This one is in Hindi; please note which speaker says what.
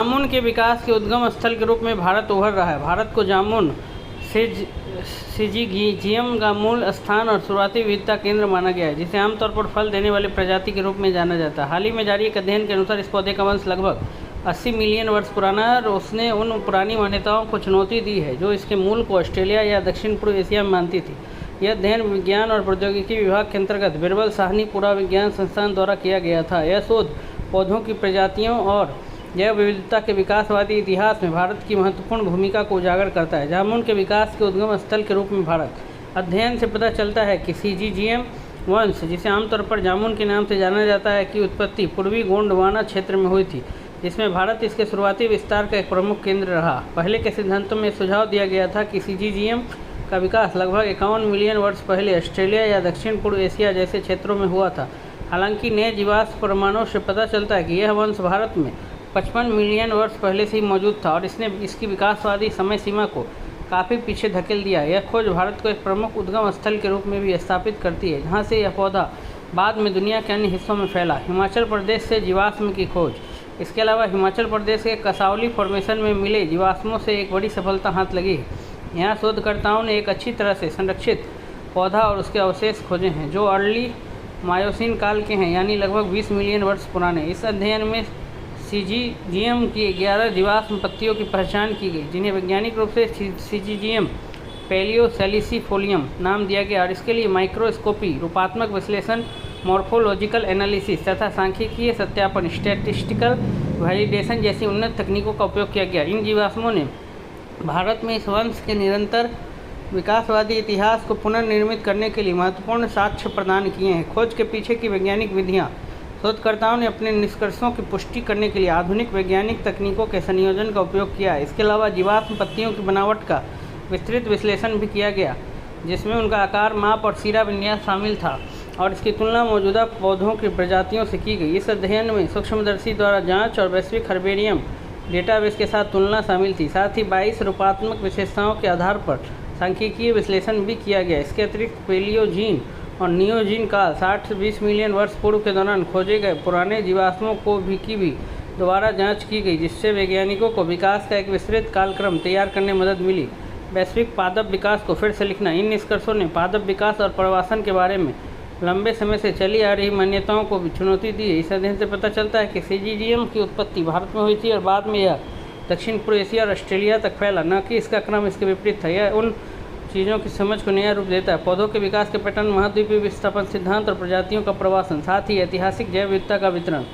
Speaker 1: जामुन के विकास के उद्गम स्थल के रूप में भारत उभर रहा है। भारत को जामुन सिजिजियम का मूल स्थान और शुरुआती विविधता केंद्र माना गया है, जिसे आमतौर पर फल देने वाली प्रजाति के रूप में जाना जाता है। हाल ही में जारी एक अध्ययन के अनुसार इस पौधे का वंश लगभग 80 मिलियन वर्ष पुराना है और उसने उन पुरानी मान्यताओं को चुनौती दी है जो इसके मूल को ऑस्ट्रेलिया या दक्षिण पूर्व एशिया में मानती थी। यह अध्ययन विज्ञान और प्रौद्योगिकी विभाग के अंतर्गत बिरबल साहनी पुराविज्ञान संस्थान द्वारा किया गया था। यह शोध पौधों की प्रजातियों और जैव विविधता के विकासवादी इतिहास में भारत की महत्वपूर्ण भूमिका को उजागर करता है। जामुन के विकास के उद्गम स्थल के रूप में भारत। अध्ययन से पता चलता है कि सिजिजियम वंश, जिसे आमतौर पर जामुन के नाम से जाना जाता है, की उत्पत्ति पूर्वी गोंडवाना क्षेत्र में हुई थी, जिसमें भारत इसके शुरुआती विस्तार का एक प्रमुख केंद्र रहा। पहले के सिद्धांतों में सुझाव दिया गया था कि सिजिजियम का विकास लगभग 51 मिलियन वर्ष पहले ऑस्ट्रेलिया या दक्षिण पूर्व एशिया जैसे क्षेत्रों में हुआ था। हालांकि नए जीवाश्म प्रमाणों से पता चलता है कि यह वंश भारत में 55 मिलियन वर्ष पहले से ही मौजूद था और इसने इसकी विकासवादी समय सीमा को काफ़ी पीछे धकेल दिया। यह खोज भारत को एक प्रमुख उद्गम स्थल के रूप में भी स्थापित करती है, जहाँ से यह पौधा बाद में दुनिया के अन्य हिस्सों में फैला। हिमाचल प्रदेश से जीवाश्म की खोज। इसके अलावा हिमाचल प्रदेश के कसौली फॉर्मेशन में मिले जीवाश्मों से एक बड़ी सफलता हाथ लगी है। यहाँ शोधकर्ताओं ने एक अच्छी तरह से संरक्षित पौधा और उसके अवशेष खोजे हैं जो अर्ली मायोसीन काल के हैं, यानी लगभग 20 मिलियन वर्ष पुराने। इस अध्ययन में सिजिजियम की 11 जीवाश्म पत्तियों की पहचान की गई, जिन्हें वैज्ञानिक रूप से सिजिजियम पैलियोसैलिसिफोलियम नाम दिया गया और इसके लिए माइक्रोस्कोपी, रूपात्मक विश्लेषण, मॉर्फोलॉजिकल एनालिसिस तथा सांख्यिकीय सत्यापन स्टैटिस्टिकल वैलिडेशन जैसी उन्नत तकनीकों का उपयोग किया गया। इन जीवाश्मों ने भारत में इस वंश के निरंतर विकासवादी इतिहास को पुनर्निर्मित करने के लिए महत्वपूर्ण साक्ष्य प्रदान किए हैं। खोज के पीछे की वैज्ञानिक विधियाँ। शोधकर्ताओं ने अपने निष्कर्षों की पुष्टि करने के लिए आधुनिक वैज्ञानिक तकनीकों के संयोजन का उपयोग किया। इसके अलावा जीवाश्म पत्तियों की बनावट का विस्तृत विश्लेषण भी किया गया, जिसमें उनका आकार, माप और सिरा विन्यास शामिल था और इसकी तुलना मौजूदा पौधों की प्रजातियों से की गई। इस अध्ययन में सूक्ष्मदर्शी द्वारा जांच और वैश्विक हर्बेरियम डेटाबेस के साथ तुलना शामिल थी। साथ ही 22 रूपात्मक विशेषताओं के आधार पर सांख्यिकीय विश्लेषण भी किया गया। इसके अतिरिक्त पेलियोजीन और नियोजीन काल 60 से 20 मिलियन वर्ष पूर्व के दौरान खोजे गए पुराने जीवाश्मों को भी दोबारा जांच की गई, जिससे वैज्ञानिकों को विकास का एक विस्तृत कालक्रम तैयार करने में मदद मिली। वैश्विक पादप विकास को फिर से लिखना। इन निष्कर्षों ने पादप विकास और प्रवासन के बारे में लंबे समय से चली आ रही मान्यताओं को भी चुनौती दी है। इस अध्ययन से पता चलता है कि सिजिजियम की उत्पत्ति भारत में हुई थी और बाद में यह दक्षिण पूर्व एशिया और ऑस्ट्रेलिया तक फैला, न कि इसका क्रम इसके विपरीत था। यह उन चीज़ों की समझ को नया रूप देता है। पौधों के विकास के पैटर्न, महाद्वीपीय विस्थापन सिद्धांत और प्रजातियों का प्रवासन, साथ ही ऐतिहासिक जैव विविधता का वितरण।